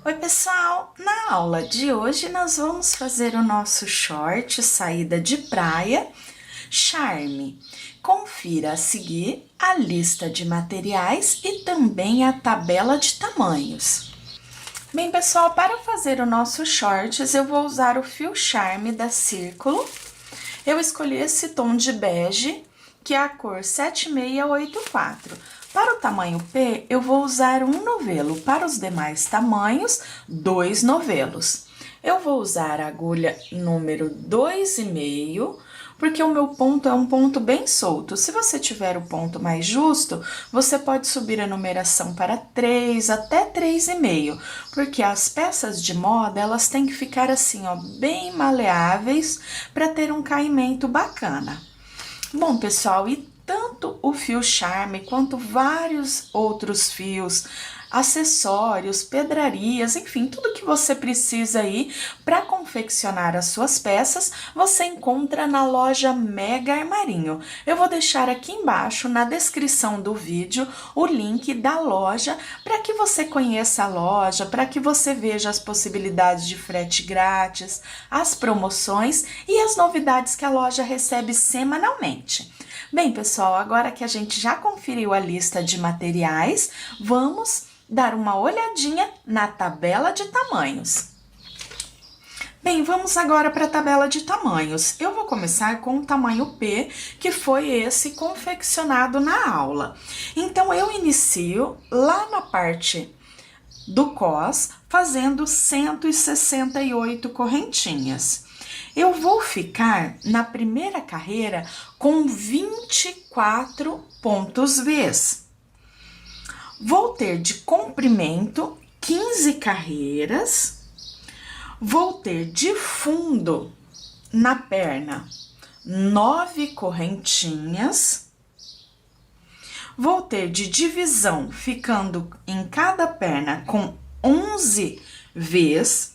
Oi, pessoal! Na aula de hoje nós vamos fazer o nosso short saída de praia Charme. Confira a seguir a lista de materiais e também a tabela de tamanhos. Bem, pessoal, para fazer o nosso shorts eu vou usar o fio Charme da Círculo. Eu escolhi esse tom de bege, que é a cor 7684. Para o tamanho P, eu vou usar um novelo. Para os demais tamanhos, 2 novelos. Eu vou usar a agulha número 2,5, porque o meu ponto é um ponto bem solto. Se você tiver o ponto mais justo, você pode subir a numeração para 3 até 3,5, porque as peças de moda, elas têm que ficar assim, ó, bem maleáveis para ter um caimento bacana. Bom, pessoal, e tanto o fio Charme quanto vários outros fios, acessórios, pedrarias, enfim, tudo que você precisa aí para confeccionar as suas peças, você encontra na loja Mega Armarinho. Eu vou deixar aqui embaixo na descrição do vídeo o link da loja para que você conheça a loja, para que você veja as possibilidades de frete grátis, as promoções e as novidades que a loja recebe semanalmente. Bem, pessoal, agora que a gente já conferiu a lista de materiais, vamos dar uma olhadinha na tabela de tamanhos. Bem, vamos agora para a tabela de tamanhos. Eu vou começar com o tamanho P, que foi esse confeccionado na aula. Então, eu inicio lá na parte do cos, fazendo 168 correntinhas. Eu vou ficar na primeira carreira com 24 pontos Vs. Vou ter de comprimento 15 carreiras. Vou ter de fundo na perna 9 correntinhas. Vou ter de divisão ficando em cada perna com 11 Vs.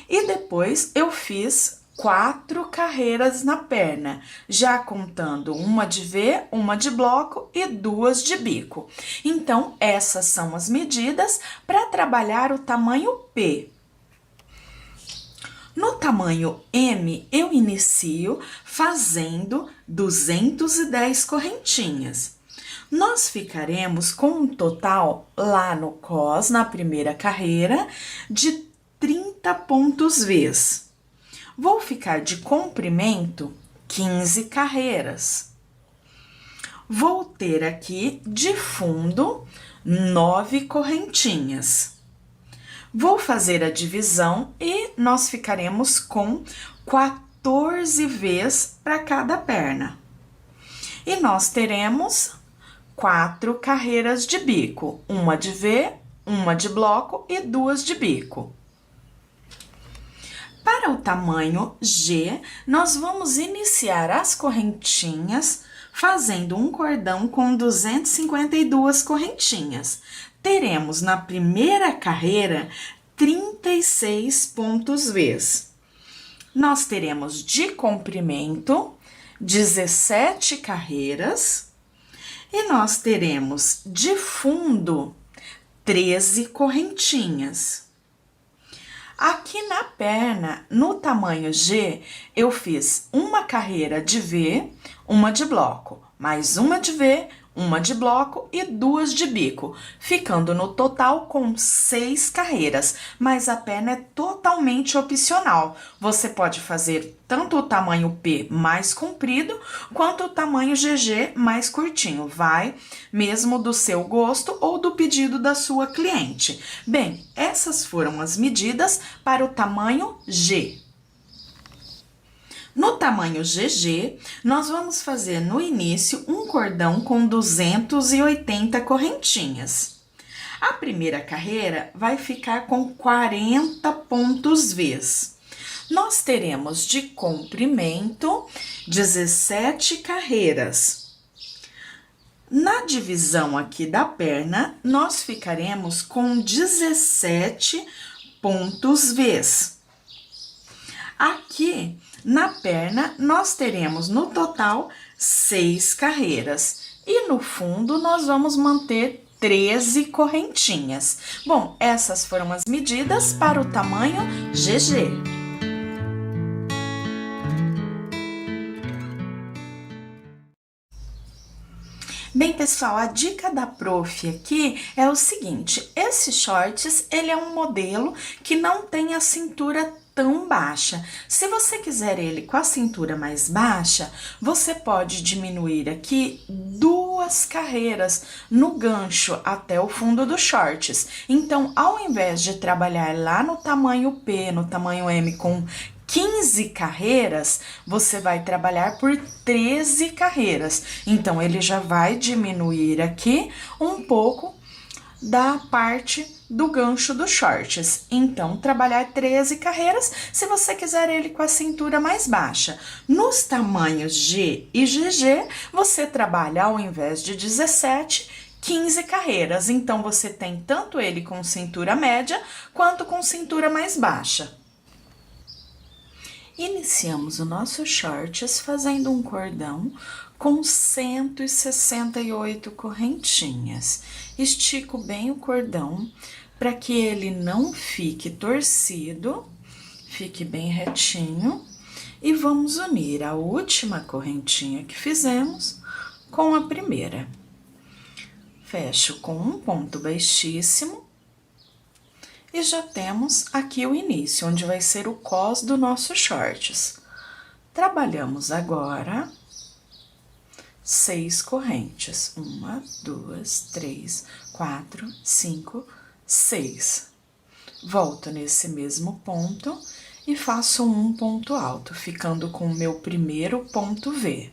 E depois eu fiz 4 carreiras na perna, já contando uma de V, uma de bloco e 2 de bico. Então, essas são as medidas para trabalhar o tamanho P. No tamanho M, eu inicio fazendo 210 correntinhas. Nós ficaremos com um total lá no cos, na primeira carreira, de 30 pontos Vs. Vou ficar de comprimento 15 carreiras. Vou ter aqui de fundo 9 correntinhas. Vou fazer a divisão e nós ficaremos com 14 Vs para cada perna. E nós teremos 4 carreiras de bico, uma de V, uma de bloco e 2 de bico. Para o tamanho G, nós vamos iniciar as correntinhas fazendo um cordão com 252 correntinhas. Teremos na primeira carreira 36 pontos Vs. Nós teremos de comprimento 17 carreiras e nós teremos de fundo 13 correntinhas. Aqui na perna, no tamanho G, eu fiz uma carreira de V, uma de bloco, mais uma de V, uma de bloco e 2 de bico, ficando no total com 6 carreiras, mas a perna é totalmente opcional. Você pode fazer tanto o tamanho P mais comprido, quanto o tamanho GG mais curtinho, vai mesmo do seu gosto ou do pedido da sua cliente. Bem, essas foram as medidas para o tamanho G. No tamanho GG, nós vamos fazer no início um cordão com 280 correntinhas. A primeira carreira vai ficar com 40 pontos Vs. Nós teremos de comprimento 17 carreiras. Na divisão aqui da perna, nós ficaremos com 17 pontos Vs. Aqui na perna, nós teremos no total 6 carreiras e no fundo nós vamos manter 13 correntinhas. Bom, essas foram as medidas para o tamanho GG. Bem, pessoal, a dica da prof aqui é o seguinte: esse shorts, ele é um modelo que não tem a cintura tão baixa. Se você quiser ele com a cintura mais baixa, você pode diminuir aqui 2 carreiras no gancho até o fundo do shorts. Então, ao invés de trabalhar lá no tamanho P, no tamanho M com 15 carreiras, você vai trabalhar por 13 carreiras. Então, ele já vai diminuir aqui um pouco da parte do gancho dos shorts. Então, trabalhar 13 carreiras, se você quiser ele com a cintura mais baixa. Nos tamanhos G e GG, você trabalha, ao invés de 17, 15 carreiras. Então, você tem tanto ele com cintura média, quanto com cintura mais baixa. Iniciamos o nosso shorts fazendo um cordão com 168 correntinhas. Estico bem o cordão para que ele não fique torcido, fique bem retinho. E vamos unir a última correntinha que fizemos com a primeira. Fecho com um ponto baixíssimo. E já temos aqui o início, onde vai ser o cos do nosso shorts. Trabalhamos agora 6 correntes. 1, 2, 3, 4, 5, 6. Volto nesse mesmo ponto e faço um ponto alto, ficando com o meu primeiro ponto V.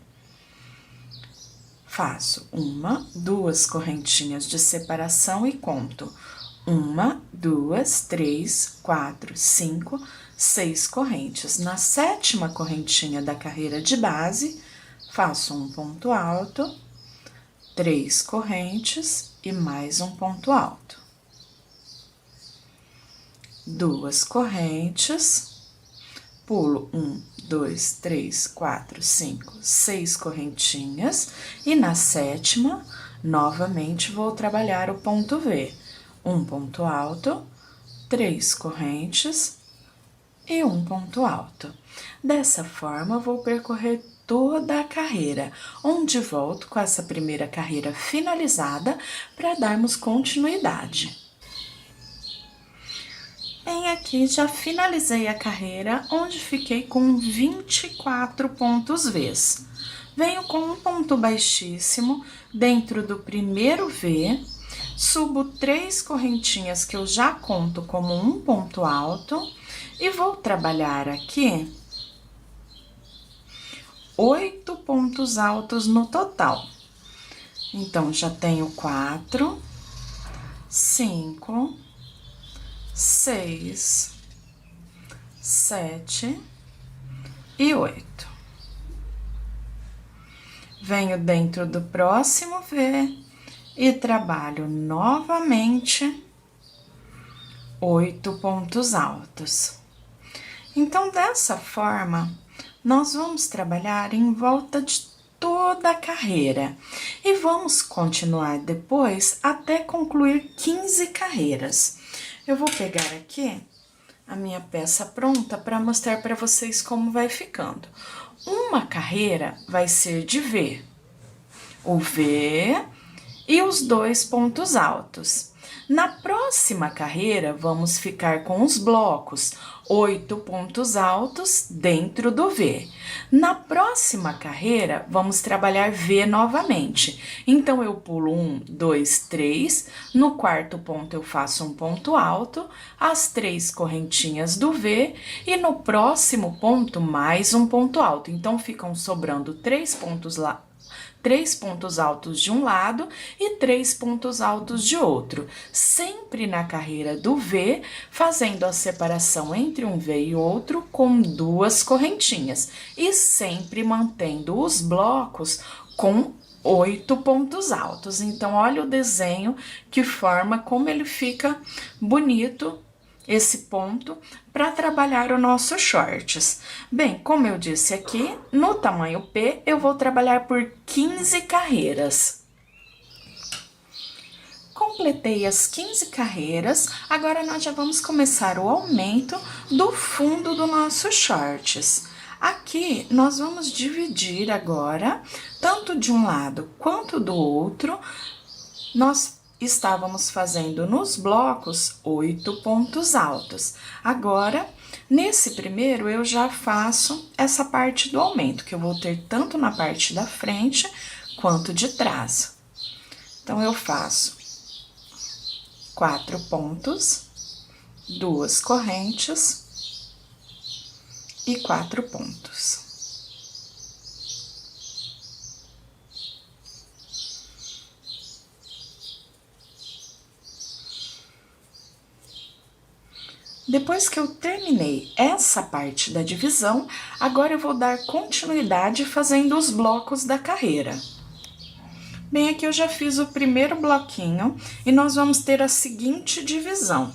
Faço 1, 2 correntinhas de separação e conto 1, 2, 3, 4, 5, 6 correntes. Na 7ª correntinha da carreira de base, faço um ponto alto, 3 correntes e mais um ponto alto. 2 correntes, pulo 1, 2, 3, 4, 5, 6 correntinhas e na 7ª, novamente vou trabalhar o ponto V. Um ponto alto, 3 correntes e um ponto alto. Dessa forma, vou percorrer toda a carreira, onde volto com essa primeira carreira finalizada para darmos continuidade. Bem, aqui já finalizei a carreira, onde fiquei com 24 pontos Vs. Venho com um ponto baixíssimo dentro do primeiro V, subo 3 correntinhas que eu já conto como um ponto alto e vou trabalhar aqui 8 pontos altos no total. Então, já tenho 4, 5, 6, 7 e 8. Venho dentro do próximo V e trabalho novamente 8 pontos altos. Então, dessa forma, nós vamos trabalhar em volta de toda a carreira e vamos continuar depois até concluir 15 carreiras. Eu vou pegar aqui a minha peça pronta para mostrar para vocês como vai ficando. Uma carreira vai ser de V, o V e os 2 pontos altos. Na próxima carreira, vamos ficar com os blocos, 8 pontos altos dentro do V. Na próxima carreira, vamos trabalhar V novamente. Então, eu pulo 1, 2, 3, no 4º ponto eu faço um ponto alto, as 3 correntinhas do V, e no próximo ponto, mais um ponto alto. Então, ficam sobrando 3 pontos lá. 3 pontos altos de um lado e 3 pontos altos de outro, sempre na carreira do V, fazendo a separação entre um V e outro com 2 correntinhas e sempre mantendo os blocos com 8 pontos altos. Então, olha o desenho, que forma como ele fica bonito, esse ponto, para trabalhar o nosso shorts. Bem, como eu disse aqui, no tamanho P, eu vou trabalhar por 15 carreiras. Com completei as 15 carreiras, agora nós já vamos começar o aumento do fundo do nosso shorts. Aqui nós vamos dividir agora, tanto de um lado quanto do outro. Nós estávamos fazendo nos blocos 8 pontos altos. Agora, nesse primeiro, eu já faço essa parte do aumento, que eu vou ter tanto na parte da frente quanto de trás. Então, eu faço 4 pontos, 2 correntes e 4 pontos. Depois que eu terminei essa parte da divisão, agora eu vou dar continuidade fazendo os blocos da carreira. Bem, aqui eu já fiz o primeiro bloquinho e nós vamos ter a seguinte divisão.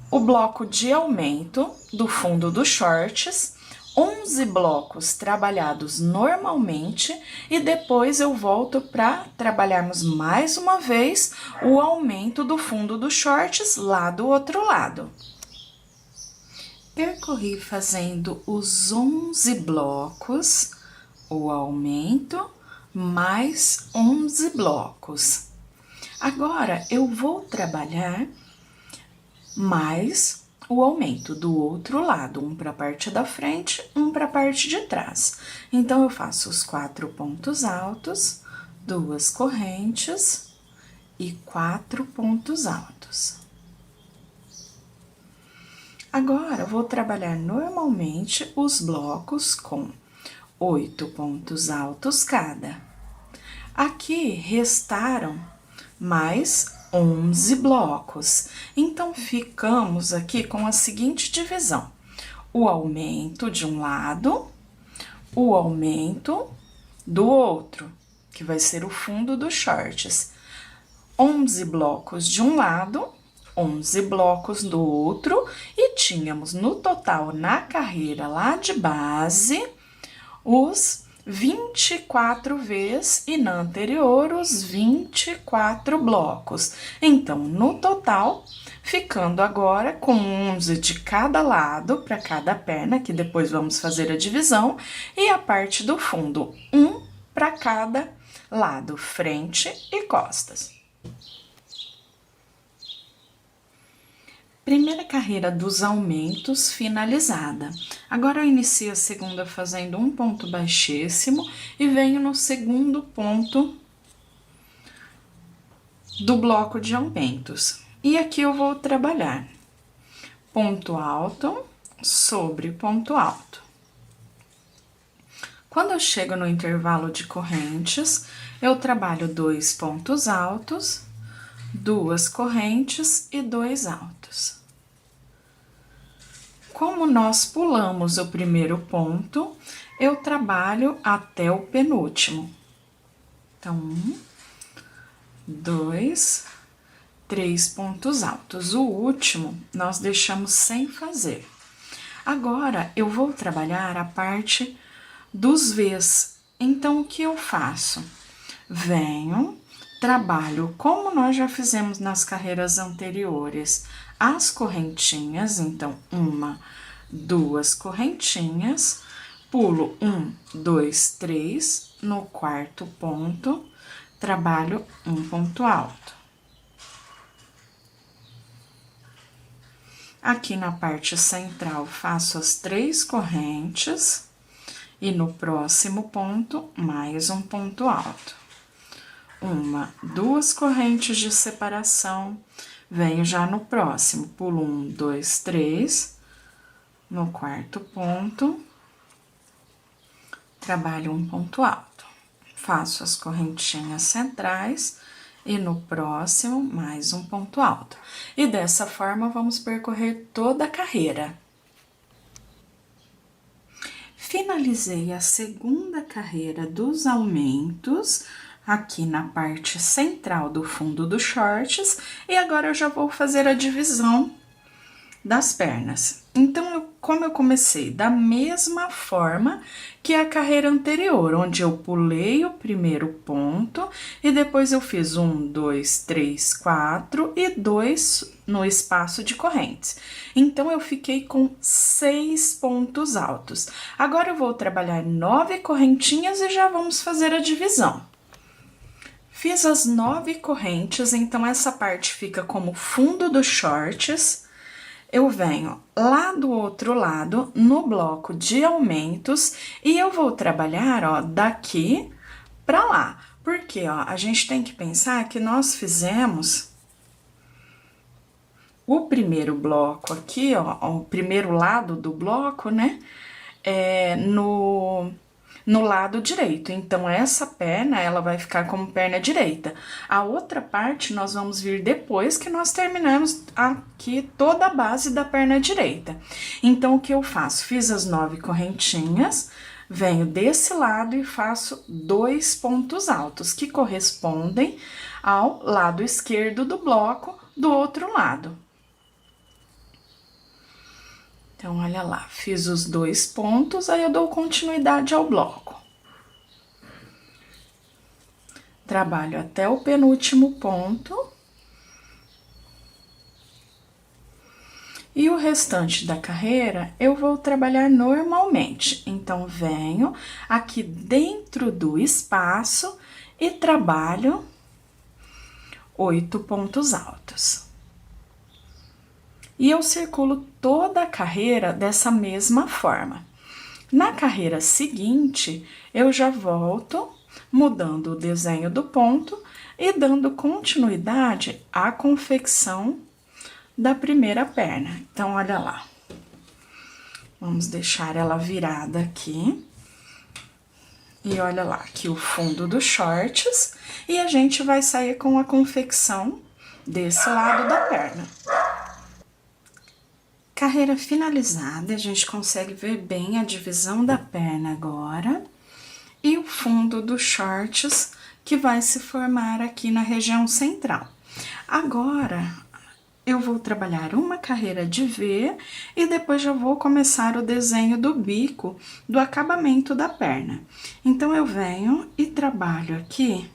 O bloco de aumento do fundo dos shorts, 11 blocos trabalhados normalmente e depois eu volto para trabalharmos mais uma vez o aumento do fundo dos shorts lá do outro lado. Percorri fazendo os 11 blocos, o aumento, mais 11 blocos. Agora, eu vou trabalhar mais o aumento do outro lado, um para a parte da frente, um para a parte de trás. Então, eu faço os 4 pontos altos, 2 correntes e 4 pontos altos. Agora, eu vou trabalhar normalmente os blocos com 8 pontos altos cada. Aqui, restaram mais 11 blocos. Então, ficamos aqui com a seguinte divisão. O aumento de um lado, o aumento do outro, que vai ser o fundo dos shorts. 11 blocos de um lado, 11 blocos do outro, e tínhamos no total, na carreira lá de base, os 24 vezes e na anterior os 24 blocos. Então, no total, ficando agora com 11 de cada lado para cada perna, que depois vamos fazer a divisão, e a parte do fundo, um para cada lado, frente e costas. Primeira carreira dos aumentos finalizada. Agora eu inicio a segunda fazendo um ponto baixíssimo e venho no segundo ponto do bloco de aumentos. E aqui eu vou trabalhar ponto alto sobre ponto alto. Quando eu chego no intervalo de correntes, eu trabalho 2 pontos altos, 2 correntes e 2 altos. Como nós pulamos o primeiro ponto, eu trabalho até o penúltimo. Então, 1, 2, 3 pontos altos. O último, nós deixamos sem fazer. Agora, eu vou trabalhar a parte dos V's. Então, o que eu faço? Venho, trabalho, como nós já fizemos nas carreiras anteriores, as correntinhas, então, 1, 2 correntinhas, pulo 1, 2, 3, no quarto ponto, trabalho um ponto alto. Aqui na parte central, faço as 3 correntes e no próximo ponto, mais um ponto alto. 1, 2 correntes de separação, venho já no próximo, pulo 1, 2, 3, no quarto ponto, trabalho um ponto alto. Faço as correntinhas centrais e no próximo, mais um ponto alto. E dessa forma, vamos percorrer toda a carreira. Finalizei a segunda carreira dos aumentos, aqui na parte central do fundo dos shorts, e agora eu já vou fazer a divisão das pernas. Então, como eu comecei da mesma forma que a carreira anterior, onde eu pulei o primeiro ponto e depois eu fiz 1, 2, 3, 4 e 2 no espaço de correntes. Então, eu fiquei com 6 pontos altos. Agora, eu vou trabalhar 9 correntinhas e já vamos fazer a divisão. Fiz as 9 correntes, então essa parte fica como fundo dos shorts. Eu venho lá do outro lado, no bloco de aumentos, e eu vou trabalhar, ó, daqui pra lá. Porque, ó, a gente tem que pensar que nós fizemos o primeiro bloco aqui, ó, o primeiro lado do bloco, né, no lado direito. Então, essa perna, ela vai ficar como perna direita. A outra parte, nós vamos vir depois que nós terminamos aqui toda a base da perna direita. Então, o que eu faço? Fiz as 9 correntinhas, venho desse lado e faço 2 pontos altos, que correspondem ao lado esquerdo do bloco do outro lado. Então, olha lá, fiz os 2 pontos, aí eu dou continuidade ao bloco. Trabalho até o penúltimo ponto. E o restante da carreira, eu vou trabalhar normalmente. Então, venho aqui dentro do espaço e trabalho 8 pontos altos. E eu circulo toda a carreira dessa mesma forma. Na carreira seguinte, eu já volto mudando o desenho do ponto e dando continuidade à confecção da primeira perna. Então, olha lá. Vamos deixar ela virada aqui. E olha lá, aqui o fundo dos shorts. E a gente vai sair com a confecção desse lado da perna. Carreira finalizada, a gente consegue ver bem a divisão da perna agora. E o fundo dos shorts que vai se formar aqui na região central. Agora, eu vou trabalhar uma carreira de V e depois já vou começar o desenho do bico do acabamento da perna. Então, eu venho e trabalho aqui,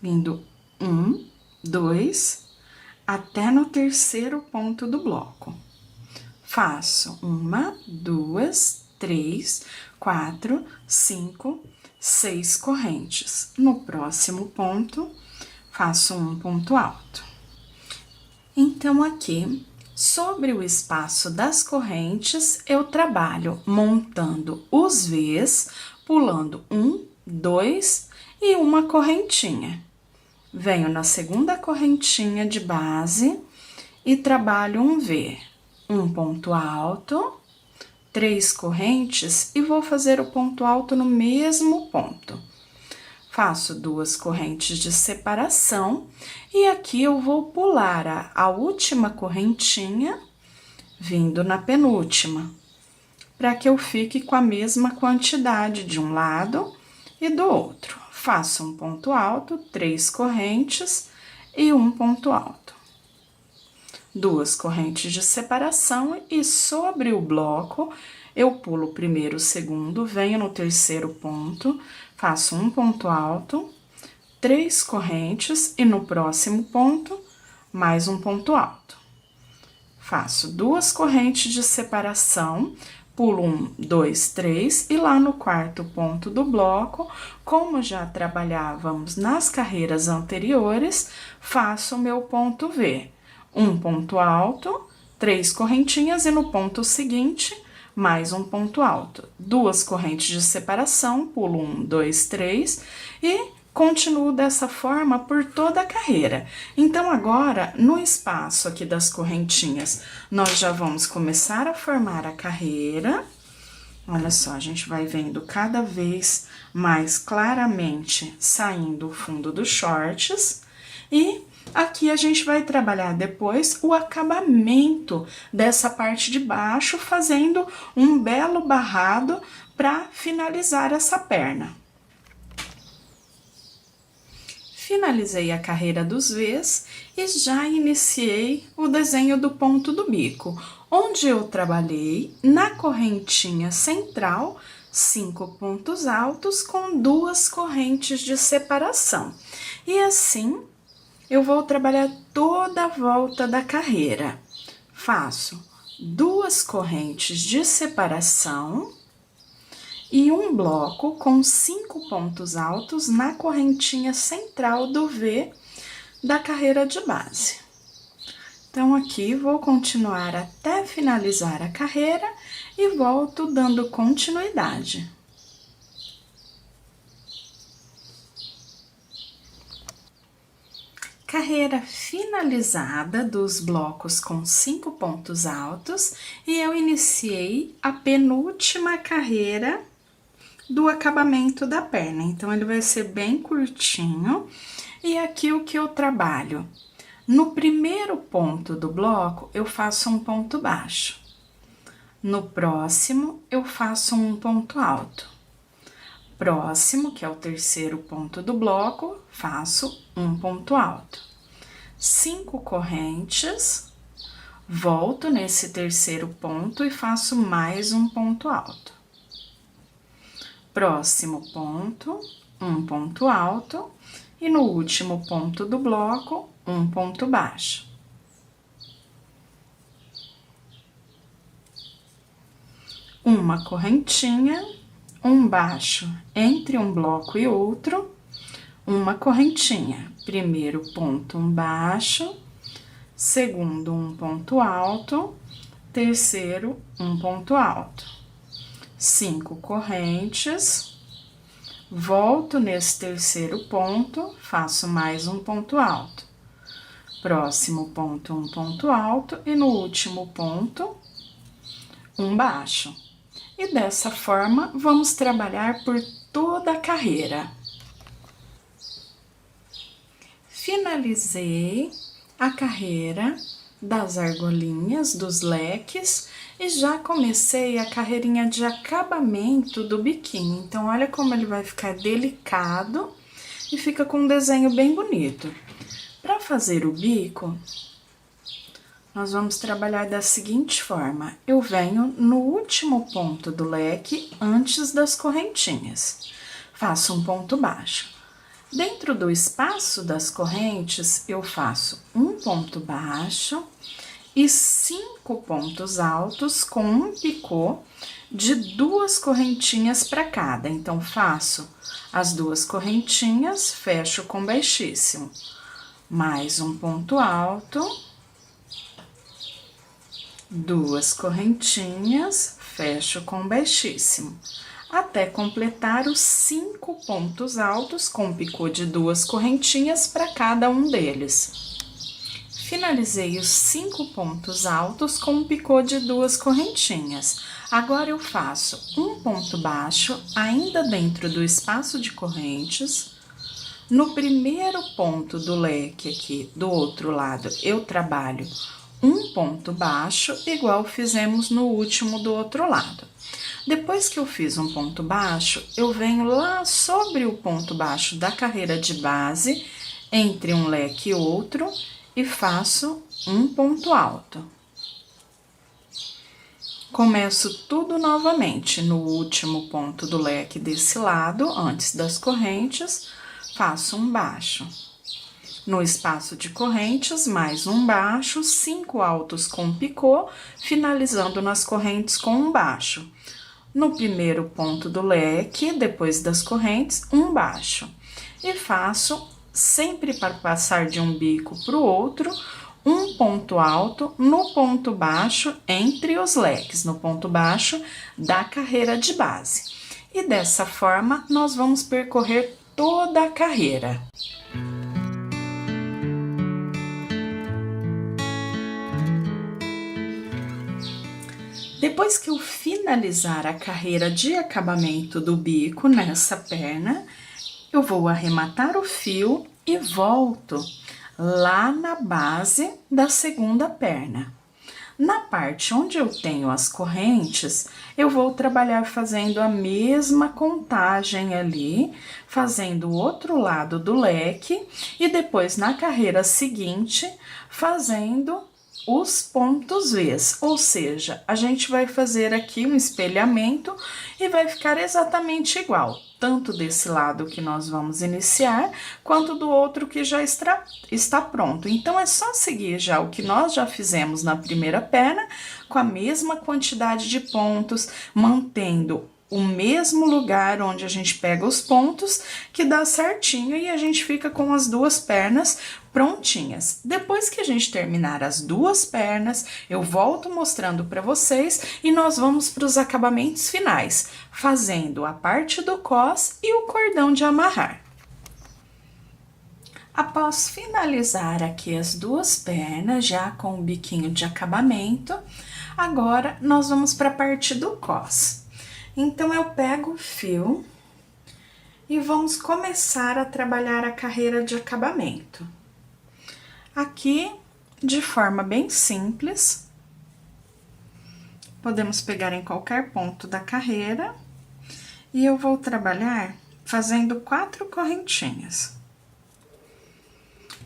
vindo 1, 2, até no terceiro ponto do bloco. Faço 1, 2, 3, 4, 5, 6 correntes. No próximo ponto, faço um ponto alto. Então, aqui, sobre o espaço das correntes, eu trabalho montando os V's, pulando 1, 2 e uma correntinha. Venho na segunda correntinha de base e trabalho um V. Um ponto alto, 3 correntes e vou fazer o ponto alto no mesmo ponto. Faço 2 correntes de separação e aqui eu vou pular a última correntinha, vindo na penúltima, para que eu fique com a mesma quantidade de um lado e do outro. Faço um ponto alto, 3 correntes e um ponto alto. 2 correntes de separação e sobre o bloco, eu pulo o primeiro, o segundo, venho no terceiro ponto, faço um ponto alto, 3 correntes e no próximo ponto, mais um ponto alto. Faço 2 correntes de separação, pulo 1, 2, 3 e lá no quarto ponto do bloco, como já trabalhávamos nas carreiras anteriores, faço o meu ponto V. Um ponto alto, 3 correntinhas e no ponto seguinte, mais um ponto alto. 2 correntes de separação, pulo 1, 2, 3 e continuo dessa forma por toda a carreira. Então, agora, no espaço aqui das correntinhas, nós já vamos começar a formar a carreira. Olha só, a gente vai vendo cada vez mais claramente saindo o fundo dos shorts e aqui a gente vai trabalhar depois o acabamento dessa parte de baixo, fazendo um belo barrado para finalizar essa perna. finalizei a carreira dos V's e já iniciei o desenho do ponto do bico, onde eu trabalhei na correntinha central 5 pontos altos com 2 correntes de separação. E assim, eu vou trabalhar toda a volta da carreira. Faço 2 correntes de separação e um bloco com 5 pontos altos na correntinha central do V da carreira de base. Então, aqui vou continuar até finalizar a carreira e volto dando continuidade. Carreira finalizada dos blocos com 5 pontos altos e eu iniciei a penúltima carreira do acabamento da perna. Então, ele vai ser bem curtinho. E aqui o que eu trabalho? No primeiro ponto do bloco, eu faço um ponto baixo. No próximo, eu faço um ponto alto. Próximo, que é o terceiro ponto do bloco, faço um ponto alto. 5 correntes, volto nesse terceiro ponto e faço mais um ponto alto. Próximo ponto, um ponto alto, e no último ponto do bloco, um ponto baixo. Uma correntinha, um baixo entre um bloco e outro, uma correntinha. Primeiro ponto, um baixo, segundo, um ponto alto, terceiro, um ponto alto. 5 correntes, volto nesse terceiro ponto, faço mais um ponto alto. Próximo ponto, um ponto alto, e no último ponto, um baixo. E dessa forma, vamos trabalhar por toda a carreira. Finalizei a carreira das argolinhas, dos leques, e já comecei a carreirinha de acabamento do biquinho. Então, olha como ele vai ficar delicado e fica com um desenho bem bonito. Para fazer o bico, nós vamos trabalhar da seguinte forma. Eu venho no último ponto do leque, antes das correntinhas. Faço um ponto baixo. Dentro do espaço das correntes, eu faço um ponto baixo e 5 pontos altos com um picô de 2 correntinhas para cada. Então, faço as 2 correntinhas, fecho com baixíssimo. Mais um ponto alto, 2 correntinhas, fecho com baixíssimo. Até completar os 5 pontos altos com picô de 2 correntinhas para cada um deles. Finalizei os 5 pontos altos com um picô de 2 correntinhas. Agora, eu faço um ponto baixo, ainda dentro do espaço de correntes. No primeiro ponto do leque aqui, do outro lado, eu trabalho um ponto baixo, igual fizemos no último do outro lado. Depois que eu fiz um ponto baixo, eu venho lá sobre o ponto baixo da carreira de base, entre um leque e outro, e faço um ponto alto. Começo tudo novamente no último ponto do leque desse lado, antes das correntes, faço um baixo. No espaço de correntes, mais um baixo, 5 altos com picô, finalizando nas correntes com um baixo. No primeiro ponto do leque, depois das correntes, um baixo. E faço, sempre para passar de um bico para o outro, um ponto alto no ponto baixo entre os leques, no ponto baixo da carreira de base. E dessa forma, nós vamos percorrer toda a carreira. Depois que eu finalizar a carreira de acabamento do bico nessa perna, eu vou arrematar o fio e volto lá na base da segunda perna. Na parte onde eu tenho as correntes, eu vou trabalhar fazendo a mesma contagem ali, fazendo o outro lado do leque e depois na carreira seguinte, fazendo os pontos V's, ou seja, a gente vai fazer aqui um espelhamento e vai ficar exatamente igual, tanto desse lado que nós vamos iniciar, quanto do outro que já está pronto. Então, é só seguir já o que nós já fizemos na primeira perna, com a mesma quantidade de pontos, mantendo o mesmo lugar onde a gente pega os pontos, que dá certinho e a gente fica com as duas pernas prontinhas. Depois que a gente terminar as duas pernas, eu volto mostrando para vocês e nós vamos para os acabamentos finais, fazendo a parte do cos e o cordão de amarrar. Após finalizar aqui as duas pernas, já com o biquinho de acabamento, agora nós vamos para a parte do cos. Então, eu pego o fio e vamos começar a trabalhar a carreira de acabamento. Aqui, de forma bem simples, podemos pegar em qualquer ponto da carreira e eu vou trabalhar fazendo 4 correntinhas.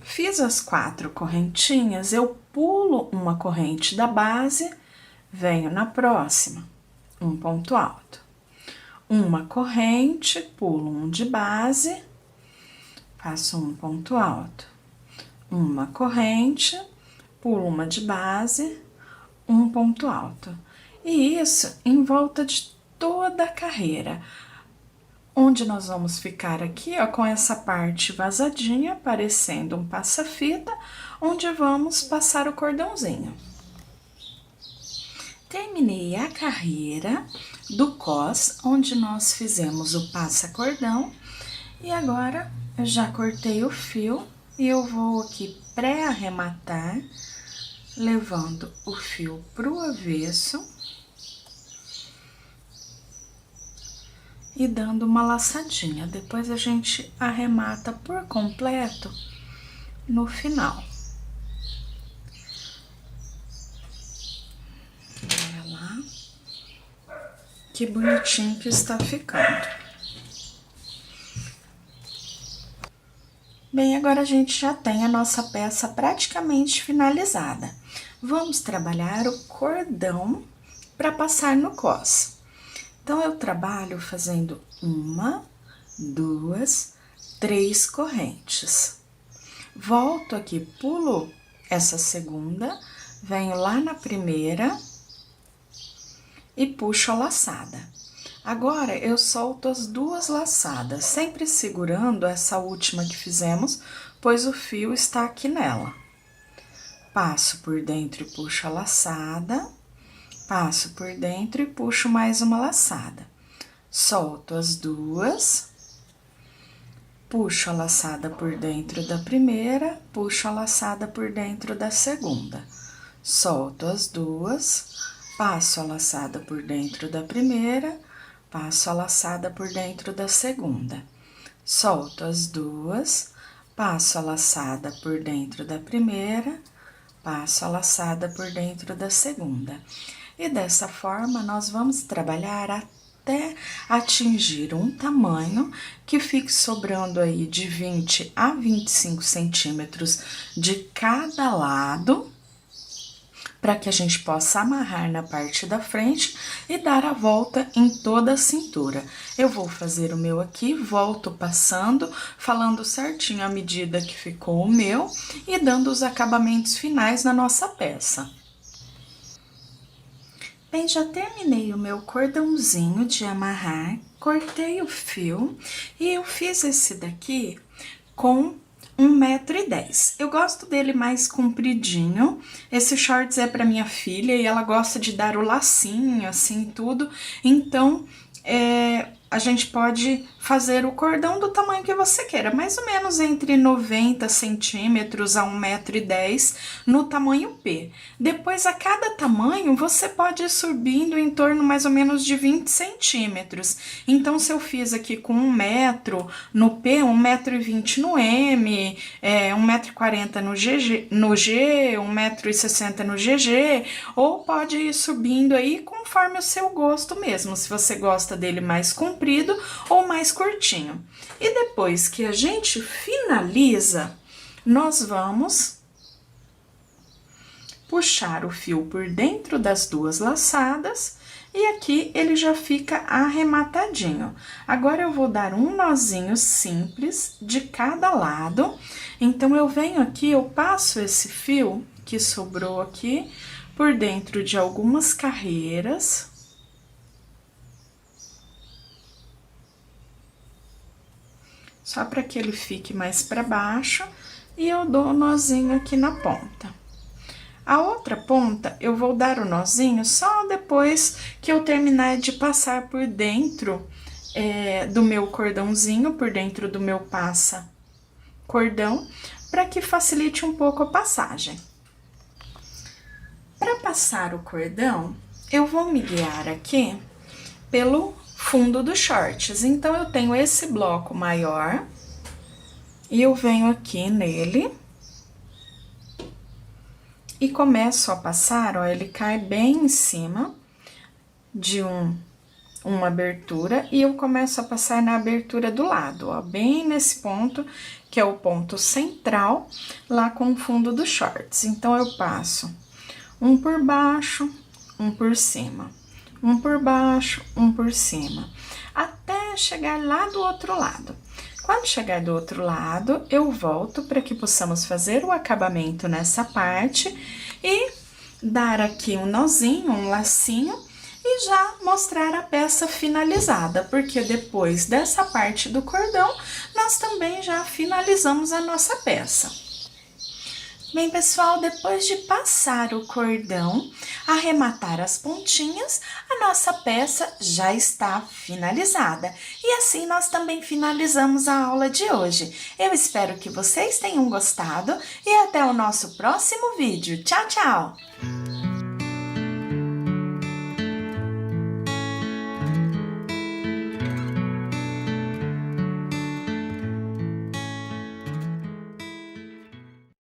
Fiz as 4 correntinhas, eu pulo uma corrente da base, venho na próxima. Um ponto alto, uma corrente, pulo um de base, faço um ponto alto, uma corrente, pulo uma de base, um ponto alto. E isso em volta de toda a carreira, onde nós vamos ficar aqui, ó, com essa parte vazadinha, parecendo um passa-fita, onde vamos passar o cordãozinho. Terminei a carreira do cos, onde nós fizemos o passa-cordão, e agora eu já cortei o fio e eu vou aqui pré-arrematar, levando o fio pro avesso e dando uma laçadinha. Depois a gente arremata por completo no final. Que bonitinho que está ficando. Bem, agora a gente já tem a nossa peça praticamente finalizada. Vamos trabalhar o cordão para passar no cos. Então, eu trabalho fazendo 1, 2, 3 correntes. Volto aqui, pulo essa segunda, venho lá na primeira e puxo a laçada. Agora, eu solto as 2 laçadas, sempre segurando essa última que fizemos, pois o fio está aqui nela. Passo por dentro e puxo a laçada, passo por dentro e puxo mais uma laçada. Solto as 2, puxo a laçada por dentro da primeira, puxo a laçada por dentro da segunda. Solto as 2, passo a laçada por dentro da primeira, passo a laçada por dentro da segunda. Solto as 2, passo a laçada por dentro da primeira, passo a laçada por dentro da segunda. E dessa forma, nós vamos trabalhar até atingir um tamanho que fique sobrando aí de 20 a 25 centímetros de cada lado, para que a gente possa amarrar na parte da frente e dar a volta em toda a cintura. Eu vou fazer o meu aqui, volto passando, falando certinho a medida que ficou o meu e dando os acabamentos finais na nossa peça. Bem, já terminei o meu cordãozinho de amarrar, cortei o fio e eu fiz esse daqui com 1,10 m. Eu gosto dele mais compridinho. Esse shorts é para minha filha e ela gosta de dar o lacinho, assim, tudo. Então, a gente pode fazer o cordão do tamanho que você queira, mais ou menos entre 90 centímetros a 1,10 m no tamanho P. Depois, a cada tamanho, você pode ir subindo em torno mais ou menos de 20 centímetros. Então, se eu fiz aqui com 1 metro no P, 1,20 m no M, 1,40 m no G, 1,60 m no GG, ou pode ir subindo aí conforme o seu gosto mesmo, se você gosta dele mais comprido ou mais curtinho. E depois que a gente finaliza, nós vamos puxar o fio por dentro das duas laçadas e aqui ele já fica arrematadinho. Agora eu vou dar um nozinho simples de cada lado. Então eu venho aqui, eu passo esse fio que sobrou aqui por dentro de algumas carreiras. Só para que ele fique mais para baixo, e eu dou o nozinho aqui na ponta. A outra ponta, eu vou dar o nozinho só depois que eu terminar de passar por dentro do meu cordãozinho, por dentro do meu passa-cordão, para que facilite um pouco a passagem. Para passar o cordão, eu vou me guiar aqui pelo fundo dos shorts. Então, eu tenho esse bloco maior e eu venho aqui nele e começo a passar, ó, ele cai bem em cima de uma abertura e eu começo a passar na abertura do lado, ó, bem nesse ponto, que é o ponto central, lá com o fundo dos shorts. Então, eu passo um por baixo, um por cima. Um por baixo, um por cima, até chegar lá do outro lado. Quando chegar do outro lado, eu volto para que possamos fazer o acabamento nessa parte e dar aqui um nozinho, um lacinho e já mostrar a peça finalizada, porque depois dessa parte do cordão, nós também já finalizamos a nossa peça. Bem, pessoal, depois de passar o cordão, arrematar as pontinhas, a nossa peça já está finalizada. E assim nós também finalizamos a aula de hoje. Eu espero que vocês tenham gostado e até o nosso próximo vídeo. Tchau, tchau!